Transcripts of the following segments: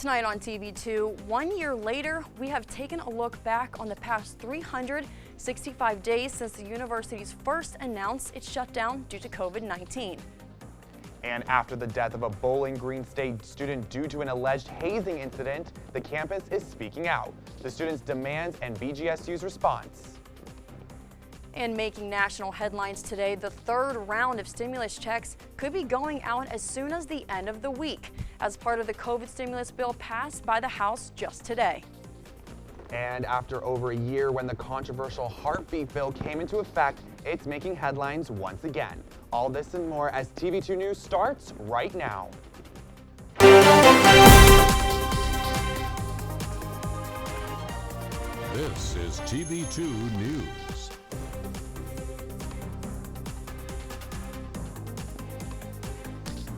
Tonight on TV2, 1 year later, we have taken a look back on the past 365 days since the university's first announced its shutdown due to COVID-19. And after the death of a Bowling Green State student due to an alleged hazing incident, the campus is speaking out. The students' demands and BGSU's response. And making national headlines today, the third round of stimulus checks could be going out as soon as the end of the week, as part of the COVID stimulus bill passed by the House just today. And after over a year when the controversial heartbeat bill came into effect, it's making headlines once again. All this and more as TV2 News starts right now. This is TV2 News.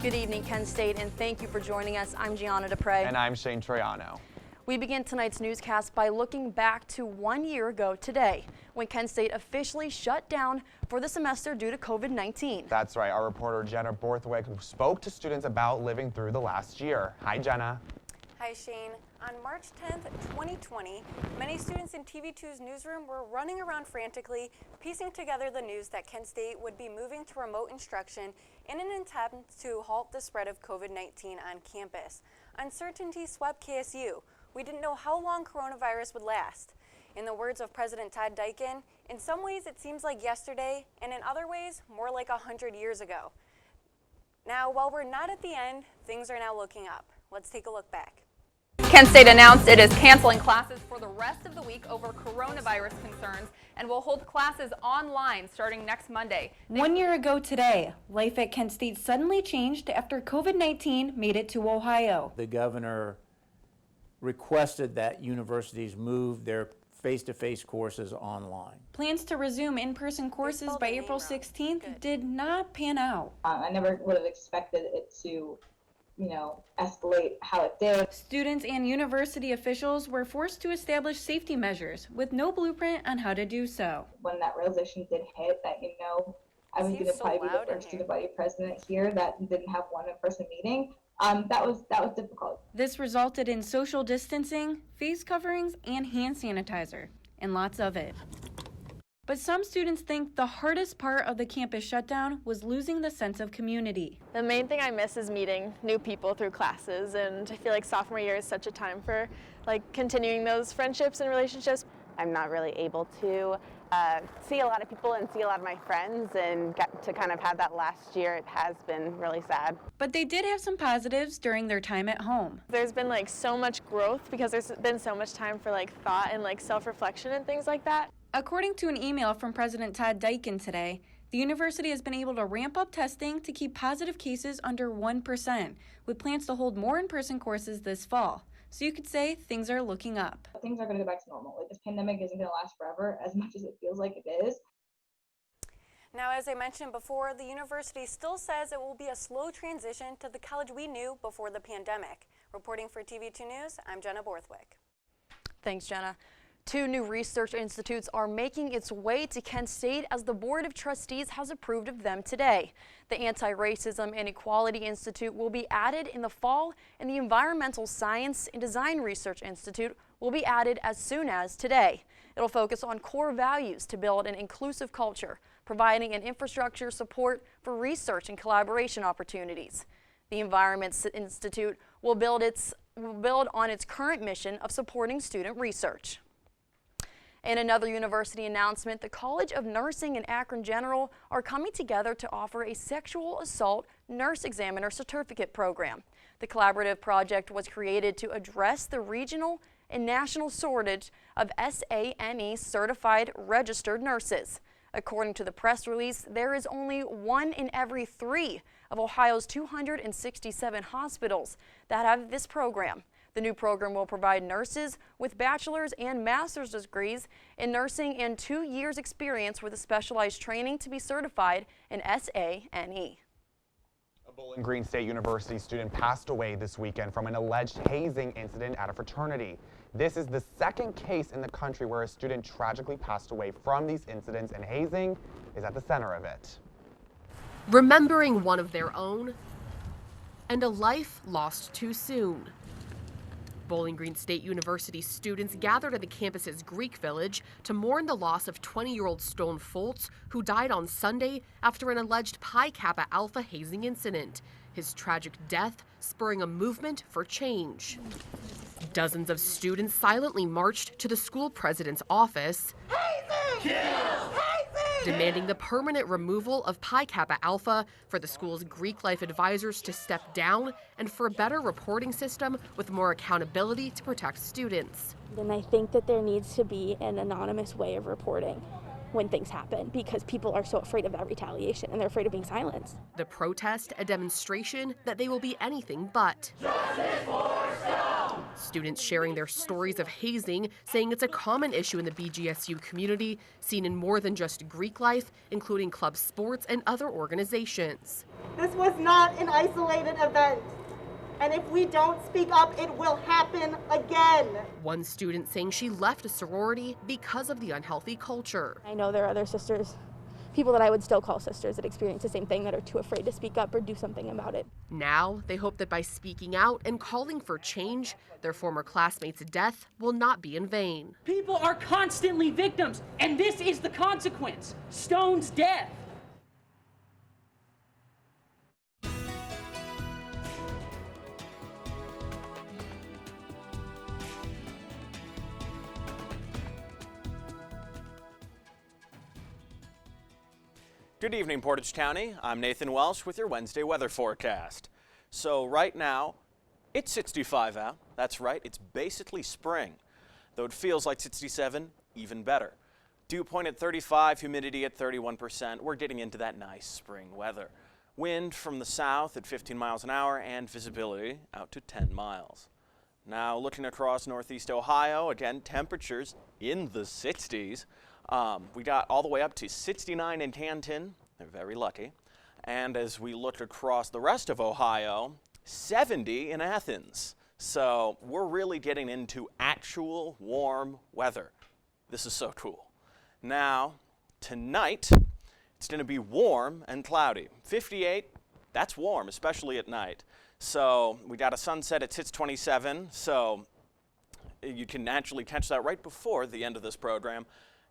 Good evening, Kent State, and thank you for joining us. I'm Gianna DaPra. And I'm Troyano. We begin tonight's newscast by looking back to 1 year ago today, when Kent State officially shut down for the semester due to COVID-19. That's right. Our reporter Jenna Borthwick spoke to students about living through the last year. Hi, Jenna. Hi, Shane. On March 10th, 2020, many students in TV2's newsroom were running around frantically, piecing together the news that Kent State would be moving to remote instruction in an attempt to halt the spread of COVID-19 on campus. Uncertainty swept KSU. We didn't know how long coronavirus would last. In the words of President Todd Dyken, in some ways it seems like yesterday, and in other ways, more like 100 years ago. Now, while we're not at the end, things are now looking up. Let's take a look back. Kent State announced it is canceling classes for the rest of the week over coronavirus concerns and will hold classes online starting next Monday. 1 year ago today, life at Kent State suddenly changed after COVID-19 made it to Ohio. The governor requested that universities move their face-to-face courses online. Plans to resume in-person courses by April 16th did not pan out. I never would have expected it to escalate how it did. Students and university officials were forced to establish safety measures with no blueprint on how to do so. When that realization did hit that, I was going to probably be the first student body president here that didn't have one in-person meeting, that was difficult. This resulted in social distancing, face coverings, and hand sanitizer, and lots of it. But some students think the hardest part of the campus shutdown was losing the sense of community. The main thing I miss is meeting new people through classes, and I feel like sophomore year is such a time for continuing those friendships and relationships. I'm not really able to see a lot of people and see a lot of my friends, and get to kind of have that last year. It has been really sad. But they did have some positives during their time at home. There's been so much growth because there's been so much time for thought and self-reflection and things like that. According to an email from President Todd Dyken today, the university has been able to ramp up testing to keep positive cases under 1%, with plans to hold more in-person courses this fall. So you could say things are looking up. Things are going to go back to normal. This pandemic isn't going to last forever, as much as it feels like it is. Now, as I mentioned before, the university still says it will be a slow transition to the college we knew before the pandemic. Reporting for TV2 News, I'm Jenna Borthwick. Thanks, Jenna. 2 new research institutes are making its way to Kent State as the Board of Trustees has approved of them today. The Anti-Racism and Equality Institute will be added in the fall, and the Environmental Science and Design Research Institute will be added as soon as today. It'll focus on core values to build an inclusive culture, providing an infrastructure support for research and collaboration opportunities. The Environment Institute will build on its current mission of supporting student research. In another university announcement, the College of Nursing and Akron General are coming together to offer a sexual assault nurse examiner certificate program. The collaborative project was created to address the regional and national shortage of SANE certified registered nurses. According to the press release, there is only 1 in every 3 of Ohio's 267 hospitals that have this program. The new program will provide nurses with bachelor's and master's degrees in nursing and 2 years experience with a specialized training to be certified in SANE. A Bowling Green State University student passed away this weekend from an alleged hazing incident at a fraternity. This is the second case in the country where a student tragically passed away from these incidents, and hazing is at the center of it. Remembering one of their own and a life lost too soon. Bowling Green State University students gathered at the campus's Greek Village to mourn the loss of 20-year-old Stone Foltz, who died on Sunday after an alleged Pi Kappa Alpha hazing incident. His tragic death spurring a movement for change. Dozens of students silently marched to the school president's office, demanding the permanent removal of Pi Kappa Alpha, for the school's Greek life advisors to step down, and for a better reporting system with more accountability to protect students. And I think that there needs to be an anonymous way of reporting when things happen, because people are so afraid of that retaliation and they're afraid of being silenced. The protest, a demonstration that they will be anything but. Students sharing their stories of hazing, saying it's a common issue in the BGSU community, seen in more than just Greek life, including club sports and other organizations. This was not an isolated event, and if we don't speak up, it will happen again. One student saying she left a sorority because of the unhealthy culture. I know there are other sisters, people that I would still call sisters, that experience the same thing, that are too afraid to speak up or do something about it. Now, they hope that by speaking out and calling for change, their former classmates' death will not be in vain. People are constantly victims, and this is the consequence: Stone's death. Good evening, Portage County. I'm Nathan Welsh with your Wednesday weather forecast. So right now, it's 65 out. That's right, it's basically spring. Though it feels like 67, even better. Dew point at 35, humidity at 31%. We're getting into that nice spring weather. Wind from the south at 15 miles an hour and visibility out to 10 miles. Now looking across northeast Ohio, again, temperatures in the 60s. We got all the way up to 69 in Canton. They're very lucky. And as we look across the rest of Ohio, 70 in Athens. So we're really getting into actual warm weather. This is so cool. Now, tonight, it's going to be warm and cloudy. 58, that's warm, especially at night. So we got a sunset at 6:27, so you can actually catch that right before the end of this program.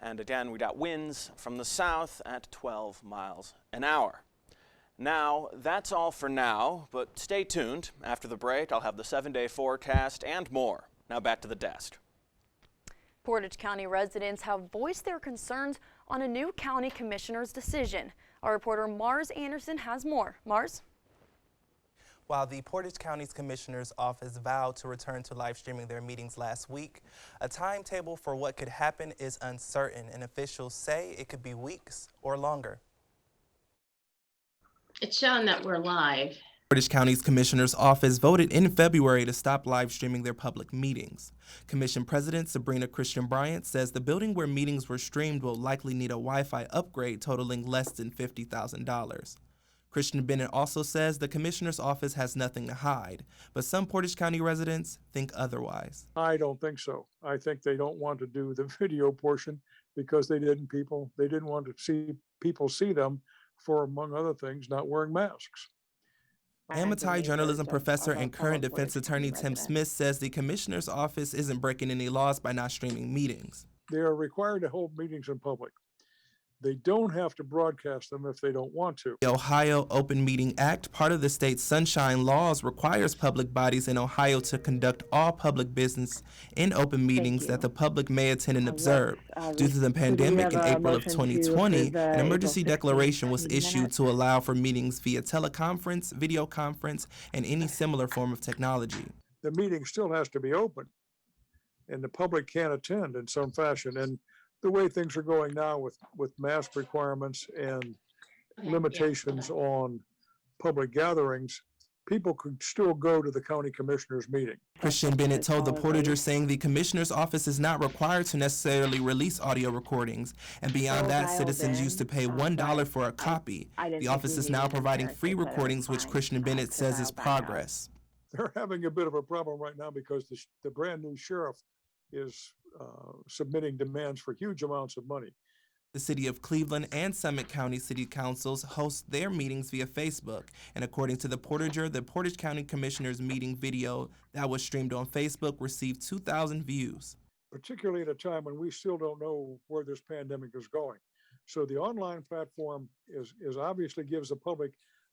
And again, we got winds from the south at 12 miles an hour. Now, that's all for now, but stay tuned. After the break, I'll have the 7-day forecast and more. Now back to the desk. Portage County residents have voiced their concerns on a new county commissioner's decision. Our reporter Marz Anderson has more. Marz? While the Portage County's Commissioner's Office vowed to return to live streaming their meetings last week, a timetable for what could happen is uncertain, and officials say it could be weeks or longer. It's shown that we're live. Portage County's Commissioner's Office voted in February to stop live streaming their public meetings. Commission President Sabrina Christian Bryant says the building where meetings were streamed will likely need a Wi-Fi upgrade totaling less than $50,000. Christian Bennett also says the Commissioner's Office has nothing to hide, but some Portage County residents think otherwise. I don't think so. I think they don't want to do the video portion because they didn't want to see people see them for, among other things, not wearing masks. Amity journalism professor and current defense attorney Tim Smith says the Commissioner's Office isn't breaking any laws by not streaming meetings. They are required to hold meetings in public. They don't have to broadcast them if they don't want to. The Ohio Open Meeting Act, part of the state's Sunshine Laws, requires public bodies in Ohio to conduct all public business in open meetings that the public may attend and observe. Due to the pandemic in April of 2020, an emergency declaration was issued to allow for meetings via teleconference, video conference, and any similar form of technology. The meeting still has to be open, and the public can attend in some fashion. And the way things are going now with mask requirements and limitations on public gatherings, people could still go to the county commissioner's meeting. Christian Bennett told the Portager, saying the commissioner's office is not required to necessarily release audio recordings, and beyond that, citizens used to pay $1 for a copy. The office is now providing free recordings, which Christian Bennett says is progress. They're having a bit of a problem right now because the brand new sheriff is submitting demands for huge amounts of money. The City of Cleveland and Summit County City Councils host their meetings via Facebook, and according to the Portager, the Portage County Commissioners meeting video that was streamed on Facebook received 2,000 views. Particularly at a time when we still don't know where this pandemic is going. So the online platform is obviously gives the public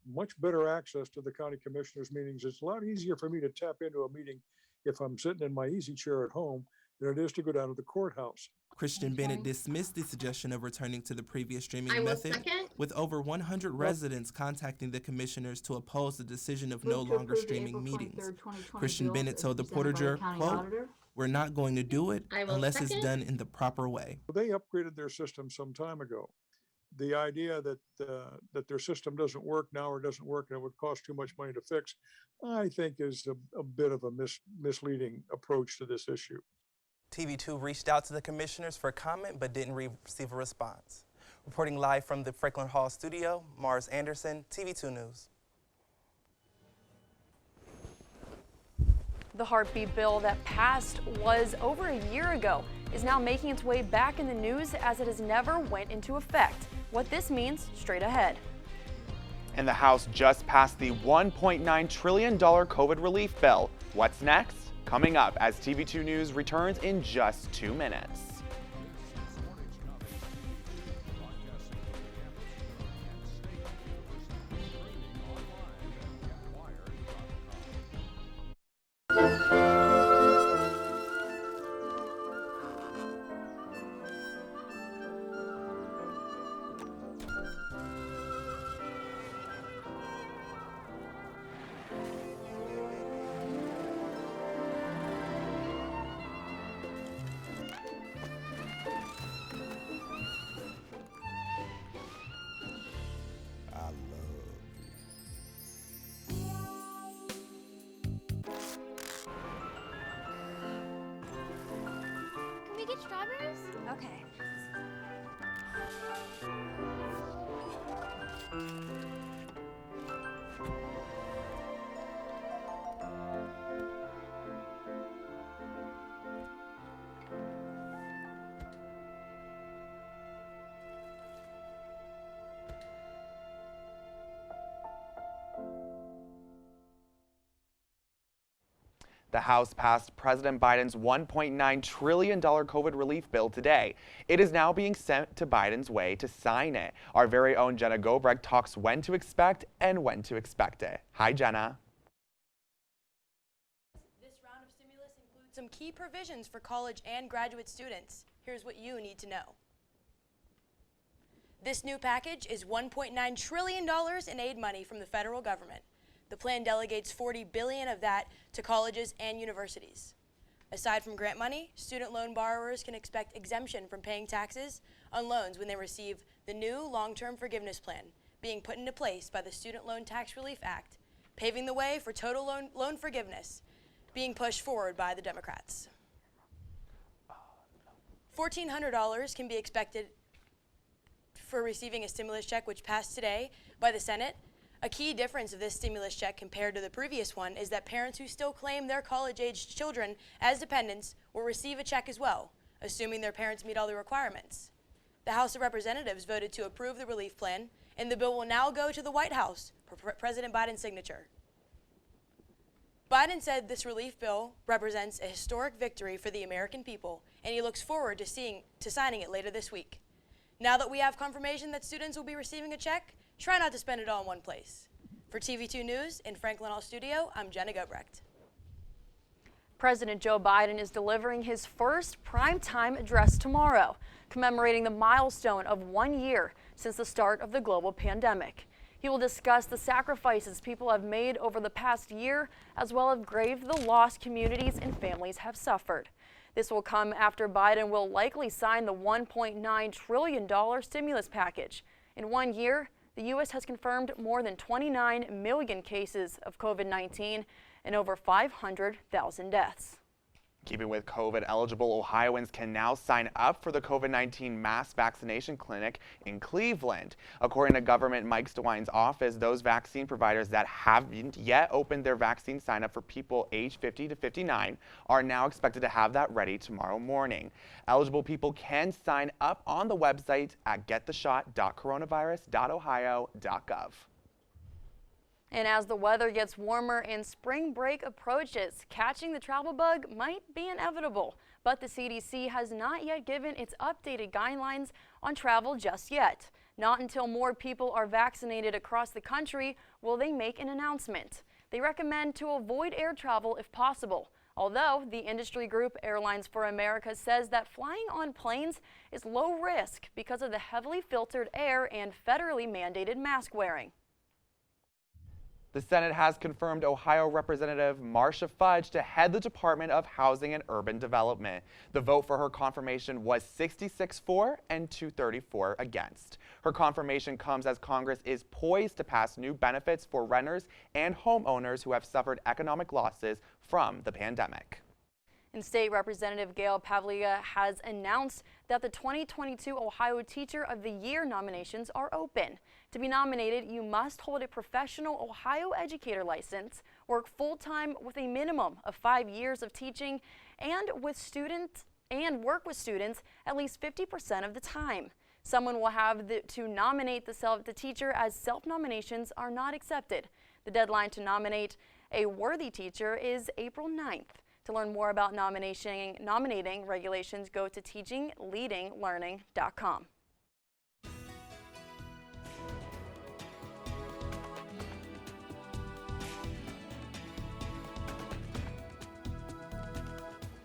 much better access to the county commissioners meetings. It's a lot easier for me to tap into a meeting if I'm sitting in my easy chair at home than it is to go down to the courthouse. Christian Bennett dismissed the suggestion of returning to the previous streaming method, with over 100 residents contacting the commissioners to oppose the decision of no longer streaming meetings. Christian Bennett told the Portager, quote, "We're not going to do it unless it's done in the proper way." They upgraded their system some time ago. The idea that their system doesn't work now or doesn't work and it would cost too much money to fix, I think is a bit of a misleading approach to this issue. TV2 reached out to the commissioners for comment but didn't receive a response. Reporting live from the Franklin Hall studio, Marz Anderson, TV2 News. The heartbeat bill that passed was over a year ago is now making its way back in the news as it has never went into effect. What this means, straight ahead. And the House just passed the $1.9 trillion COVID relief bill. What's next? Coming up as TV2 News returns in just 2 minutes. Get strawberries? Okay. The House passed President Biden's $1.9 trillion COVID relief bill today. It is now being sent to Biden's way to sign it. Our very own Jenna Gobrecht talks when to expect and when to expect it. Hi, Jenna. This round of stimulus includes some key provisions for college and graduate students. Here's what you need to know. This new package is $1.9 trillion in aid money from the federal government. The plan delegates $40 billion of that to colleges and universities. Aside from grant money, student loan borrowers can expect exemption from paying taxes on loans when they receive the new long-term forgiveness plan being put into place by the Student Loan Tax Relief Act, paving the way for total loan forgiveness being pushed forward by the Democrats. $1,400 can be expected for receiving a stimulus check, which passed today by the Senate. A key difference of this stimulus check compared to the previous one is that parents who still claim their college-aged children as dependents will receive a check as well, assuming their parents meet all the requirements. The House of Representatives voted to approve the relief plan, and the bill will now go to the White House for President Biden's signature. Biden said this relief bill represents a historic victory for the American people, and he looks forward to signing it later this week. Now that we have confirmation that students will be receiving a check, try not to spend it all in one place. For TV2 News in Franklin Hall Studio, I'm Jenna Gobrecht. President Joe Biden is delivering his first primetime address tomorrow, commemorating the milestone of 1 year since the start of the global pandemic. He will discuss the sacrifices people have made over the past year, as well as grave the loss communities and families have suffered. This will come after Biden will likely sign the $1.9 trillion stimulus package. In 1 year, the U.S. has confirmed more than 29 million cases of COVID-19 and over 500,000 deaths. Keeping with COVID, eligible Ohioans can now sign up for the COVID-19 mass vaccination clinic in Cleveland. According to Government Mike Stewine's office, those vaccine providers that haven't yet opened their vaccine sign up for people aged 50 to 59 are now expected to have that ready tomorrow morning. Eligible people can sign up on the website at gettheshot.coronavirus.ohio.gov. And as the weather gets warmer and spring break approaches, catching the travel bug might be inevitable. But the CDC has not yet given its updated guidelines on travel just yet. Not until more people are vaccinated across the country will they make an announcement. They recommend to avoid air travel if possible. Although the industry group Airlines for America says that flying on planes is low risk because of the heavily filtered air and federally mandated mask wearing. The Senate has confirmed Ohio Representative Marcia Fudge to head the Department of Housing and Urban Development. The vote for her confirmation was 66 for and 234 against. Her confirmation comes as Congress is poised to pass new benefits for renters and homeowners who have suffered economic losses from the pandemic. And State Representative Gail Pavlia has announced that the 2022 Ohio Teacher of the Year nominations are open. To be nominated, you must hold a professional Ohio educator license, work full-time with a minimum of 5 years of teaching, and work with students at least 50% of the time. Someone will have to nominate the teacher, as self-nominations are not accepted. The deadline to nominate a worthy teacher is April 9th. To learn more about nominating regulations, go to teachingleadinglearning.com.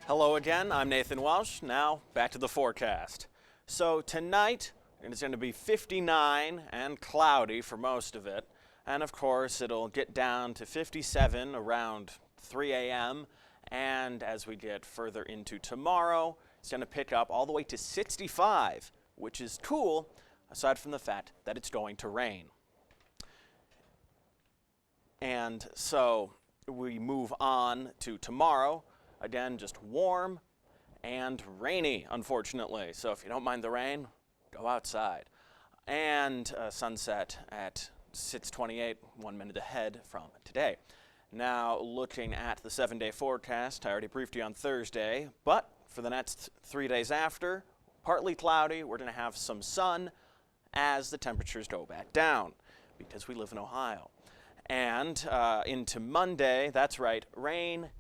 Hello again, I'm Nathan Welsh. Now back to the forecast. So tonight it's going to be 59 and cloudy for most of it. And of course it'll get down to 57 around 3 a.m. And as we get further into tomorrow, it's going to pick up all the way to 65, which is cool, aside from the fact that it's going to rain. And so we move on to tomorrow. Again, just warm and rainy, unfortunately. So if you don't mind the rain, go outside. And sunset at 6:28, 1 minute ahead from today. Now, looking at the 7-day forecast, I already briefed you on Thursday, but for the next 3 days after, partly cloudy. We're going to have some sun as the temperatures go back down because we live in Ohio. And into Monday, that's right, rain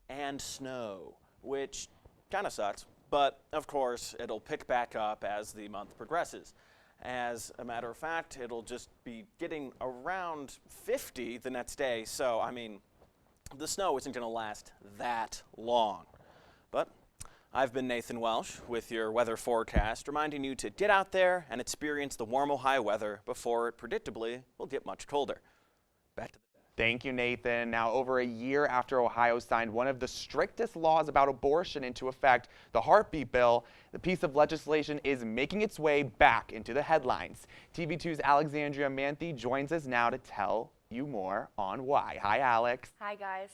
and snow, which kind of sucks, but of course, it'll pick back up as the month progresses. As a matter of fact, it'll just be getting around 50 the next day, so I mean, the snow isn't going to last that long. But I've been Nathan Welsh with your weather forecast, reminding you to get out there and experience the warm Ohio weather before it predictably will get much colder. Back to the Thank you, Nathan. Now, over a year after Ohio signed one of the strictest laws about abortion into effect, the heartbeat bill, the piece of legislation is making its way back into the headlines. TV2's Alexandria Manthey joins us now to tell you more on why. Hi, Alex. Hi, guys.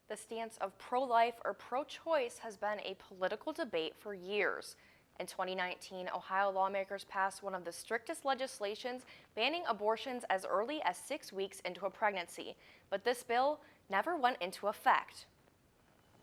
The stance of pro-life or pro-choice has been a political debate for years. In 2019, Ohio lawmakers passed one of the strictest legislations banning abortions as early as 6 weeks into a pregnancy, but this bill never went into effect.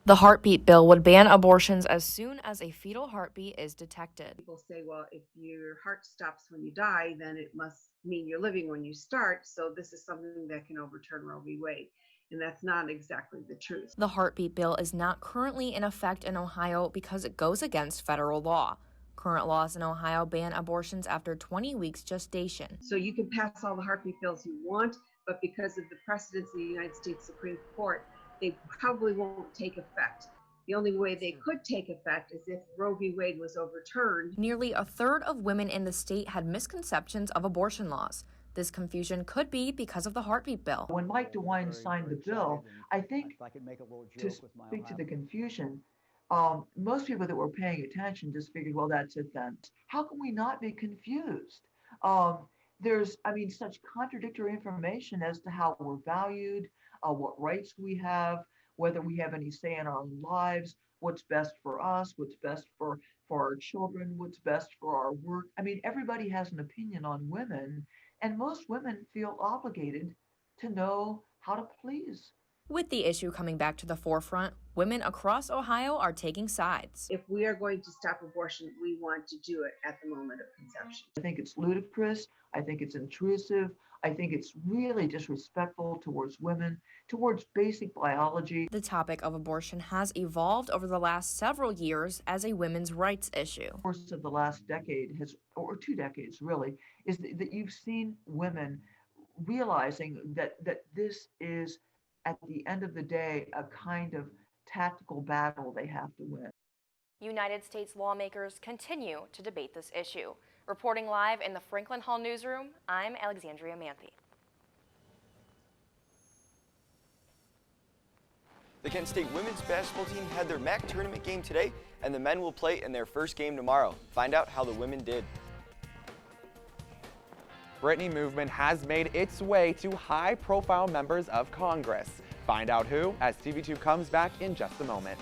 The heartbeat bill would ban abortions as soon as a fetal heartbeat is detected. People say, well, if your heart stops when you die, then it must mean you're living when you start, so this is something that can overturn Roe v. Wade. And that's not exactly the truth. The heartbeat bill is not currently in effect in Ohio because it goes against federal law. Current laws in Ohio ban abortions after 20 weeks gestation. So you can pass all the heartbeat bills you want, but because of the precedents in the United States Supreme Court, they probably won't take effect. The only way they could take effect is if Roe v. Wade was overturned. Nearly a third of women in the state had misconceptions of abortion laws. This confusion could be because of the heartbeat bill. When Mike DeWine signed the bill, I think to speak to the confusion, most people that were paying attention just figured, well, that's it then. How can we not be confused? There's, such contradictory information as to how we're valued, what rights we have, whether we have any say in our own lives. what's best for us, what's best for our children, what's best for our work. I mean, everybody has an opinion on women, and most women feel obligated to know how to please. With the issue coming back to the forefront, women across Ohio are taking sides. If we are going to stop abortion, we want to do it at the moment of conception. I think it's ludicrous. I think it's intrusive. I think it's really disrespectful towards women, towards basic biology. The topic of abortion has evolved over the last several years as a women's rights issue. The course of the last decade or 2 decades really, is that you've seen women realizing that this is, at the end of the day, a kind of tactical battle they have to win. United States lawmakers continue to debate this issue. Reporting live in the Franklin Hall newsroom, I'm Alexandria Manthey. The Kent State women's basketball team had their MAC tournament game today, and the men will play in their first game tomorrow. Find out how the women did. Britney movement has made its way to high-profile members of Congress. Find out who as TV2 comes back in just a moment.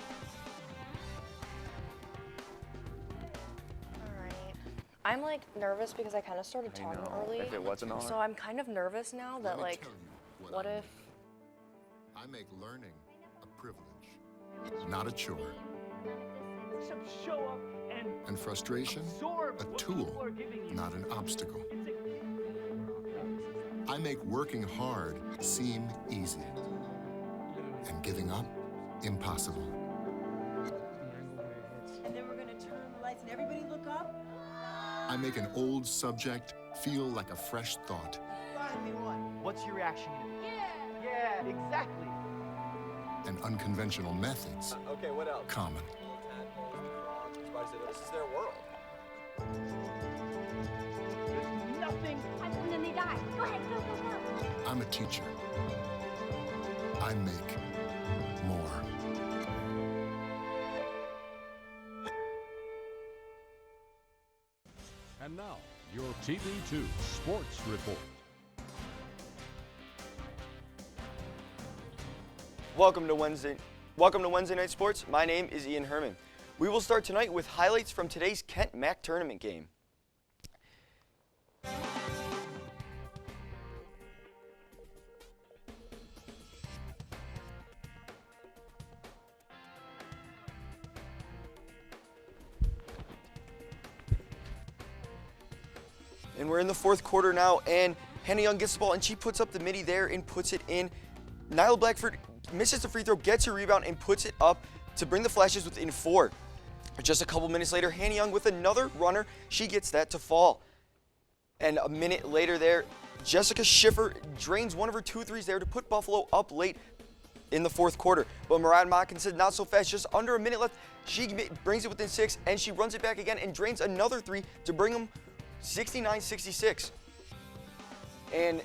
I'm like nervous because I kind of started talking early. If it wasn't on. So I'm kind of nervous now that like, what if? I make learning a privilege, not a chore. Show up And frustration, a tool, not an obstacle. I make working hard seem easy and giving up impossible. And then we're gonna turn the lights and everybody look up. I make an old subject feel like a fresh thought. Finally won. What's your reaction gonna be? Yeah, exactly. And unconventional methods Okay, what else? common. This is their world. There's nothing. And then they die. Go ahead, go, go, go. I'm a teacher. I make more. And now, your TV2 Sports Report. Welcome to Wednesday Night Sports. My name is Ian Herrman. We will start tonight with highlights from today's Kent MAC tournament game. And we're in the fourth quarter now, and Hannah Young gets the ball, and she puts up the midi there and puts it in. Nyla Blackford misses the free throw, gets her rebound, and puts it up to bring the Flashes within 4. Just a couple minutes later, Hannah Young with another runner, she gets that to fall. And a minute later there, Jessica Schiffer drains one of her 2 threes there to put Buffalo up late in the fourth quarter. But Mariah Mockinson, not so fast, just under a minute left. She brings it within 6, and she runs it back again and drains another 3 to bring them 69-66. And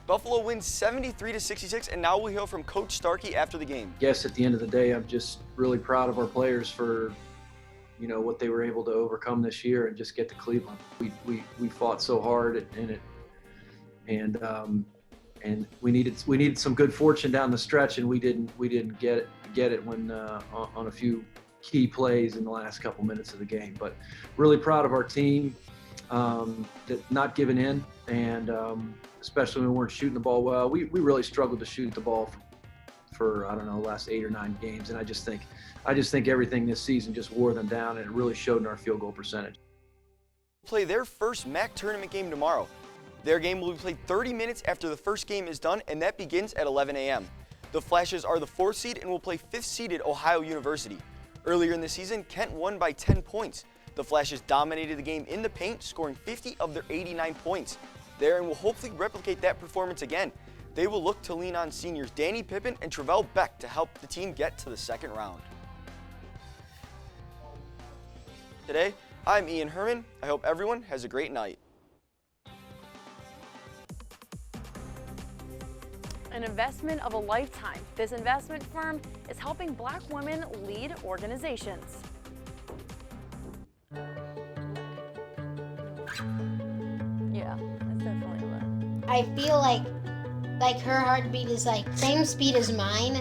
Buffalo wins 73-66, and now we'll hear from Coach Starkey after the game. Yes, at the end of the day, I'm just really proud of our players for, you know, what they were able to overcome this year and just get to Cleveland. We fought so hard in it, and we needed some good fortune down the stretch, and we didn't get it when on a few key plays in the last couple minutes of the game. But really proud of our team, that not giving in, and especially when we weren't shooting the ball well. We really struggled to shoot the ball for I don't know, last 8 or 9 games, and I just think everything this season just wore them down, and it really showed in our field goal percentage. Play their first MAC tournament game tomorrow. Their game will be played 30 minutes after the first game is done, and that begins at 11 a.m. The Flashes are the 4th seed and will play 5th-seeded Ohio University. Earlier in the season, Kent won by 10 points. The Flashes dominated the game in the paint, scoring 50 of their 89 points. There, and will hopefully replicate that performance again. They will look to lean on seniors Danny Pippen and Travell Beck to help the team get to the second round. Today, I'm Ian Herrman. I hope everyone has a great night. An investment of a lifetime. This investment firm is helping Black women lead organizations. Yeah, that's definitely what. I feel like Like her heartbeat is like same speed as mine.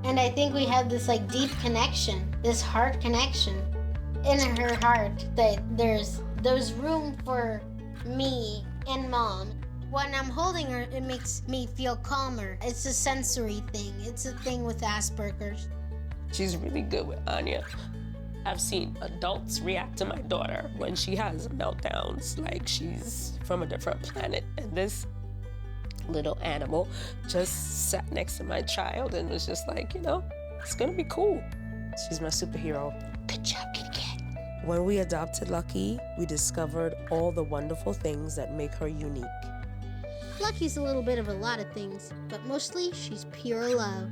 And I think we have this like deep connection, this heart connection. In her heart that there's room for me and Mom. When I'm holding her, it makes me feel calmer. It's a sensory thing. It's a thing with Asperger's. She's really good with Anya. I've seen adults react to my daughter when she has meltdowns, like she's from a different planet. And this little animal just sat next to my child and was just like, you know, it's gonna be cool. She's my superhero. Good job, kitty cat. When we adopted Lucky, we discovered all the wonderful things that make her unique. Lucky's a little bit of a lot of things, but mostly she's pure love.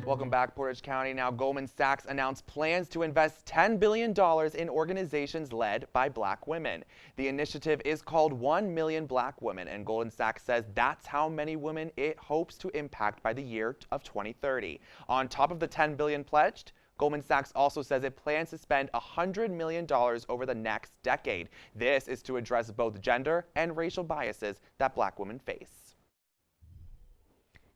Welcome back, Portage County. Now, Goldman Sachs announced plans to invest $10 billion in organizations led by Black women. The initiative is called 1 Million Black Women, and Goldman Sachs says that's how many women it hopes to impact by the year of 2030. On top of the $10 billion pledged, Goldman Sachs also says it plans to spend $100 million over the next decade. This is to address both gender and racial biases that Black women face.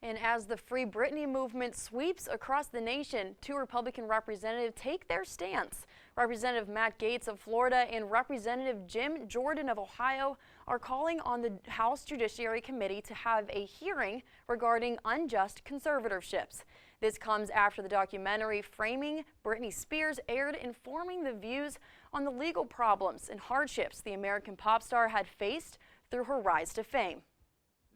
And as the Free Britney movement sweeps across the nation, 2 Republican representatives take their stance. Representative Matt Gaetz of Florida and Representative Jim Jordan of Ohio are calling on the House Judiciary Committee to have a hearing regarding unjust conservatorships. This comes after the documentary Framing Britney Spears aired, informing the views on the legal problems and hardships the American pop star had faced through her rise to fame.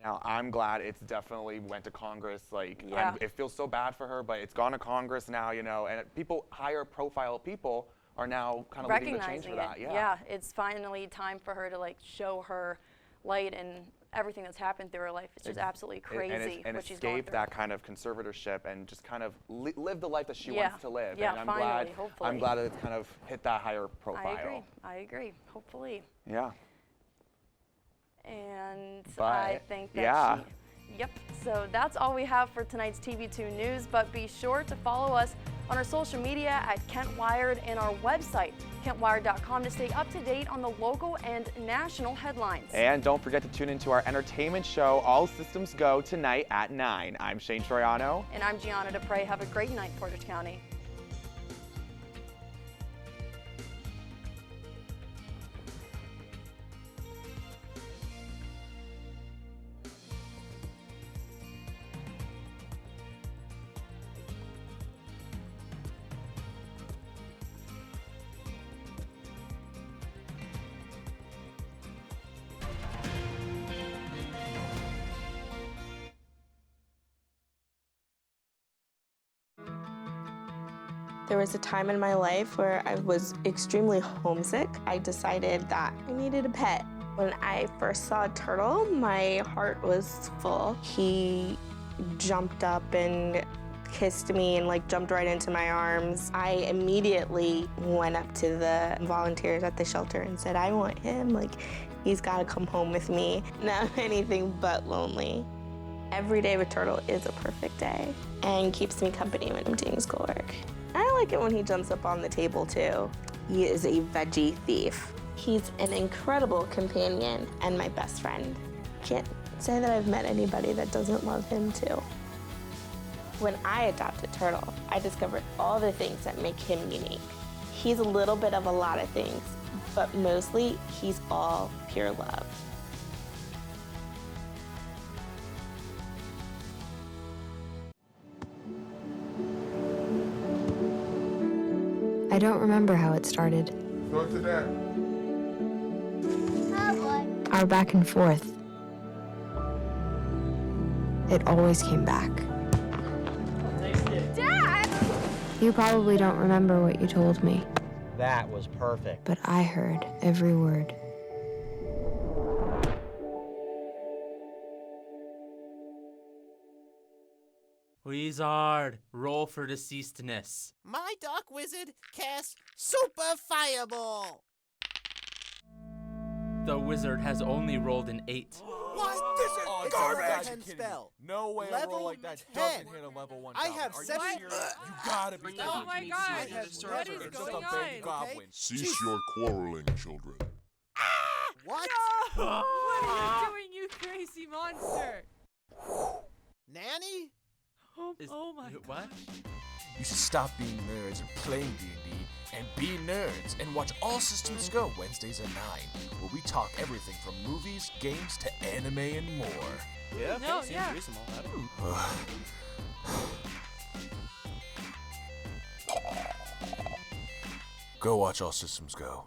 Now, I'm glad it's definitely went to Congress. Like, Yeah. It feels so bad for her, but it's gone to Congress now, you know, and people, higher profile people are now kind of leading the change for that. Yeah, it's finally time for her to like show her light and everything that's happened through her life. It's just absolutely crazy and what she's going escape through. that kind of conservatorship and just kind of live the life that she Yeah. wants to live. Yeah, and I'm finally, glad, hopefully. I'm glad that it's kind of hit that higher profile. I agree, hopefully. Yeah. And But, I think that yep, so that's all we have for tonight's TV2 News, but be sure to follow us on our social media at Kent Wired and our website, kentwired.com, to stay up to date on the local and national headlines. And don't forget to tune into our entertainment show, All Systems Go, tonight at 9. I'm Shane Troyano. And I'm Gianna DaPra. Have a great night, Portage County. There was a time in my life where I was extremely homesick. I decided that I needed a pet. When I first saw a turtle, my heart was full. He jumped up and kissed me and like jumped right into my arms. I immediately went up to the volunteers at the shelter and said, I want him, like he's gotta come home with me. Not anything but lonely. Every day with Turtle is a perfect day and keeps me company when I'm doing schoolwork. I like it when he jumps up on the table too. He is a veggie thief. He's an incredible companion and my best friend. Can't say that I've met anybody that doesn't love him too. When I adopted Turtle, I discovered all the things that make him unique. He's a little bit of a lot of things, but mostly he's all pure love. I don't remember how it started. Go to that. Our back and forth. It always came back. Dad! You probably don't remember what you told me, That was perfect. but I heard every word. Wizard, roll for deceasedness. My Dark Wizard casts Super Fireball. The wizard has only rolled an 8. What? This is garbage! Spell. No way a roll like that doesn't hit a level 1 I goblin. have Are you 7. serious? You gotta be kidding Oh my me. God! Seriously, What is it's just going a baby on? goblin. Cease your quarreling, children. What are you doing, you crazy monster? Nanny? Oh my What? You should stop being nerds and playing D&D and be nerds and watch All Systems Go Wednesdays at 9, where we talk everything from movies, games to anime and more. Yeah, No, seems yeah. reasonable. Go watch All Systems Go.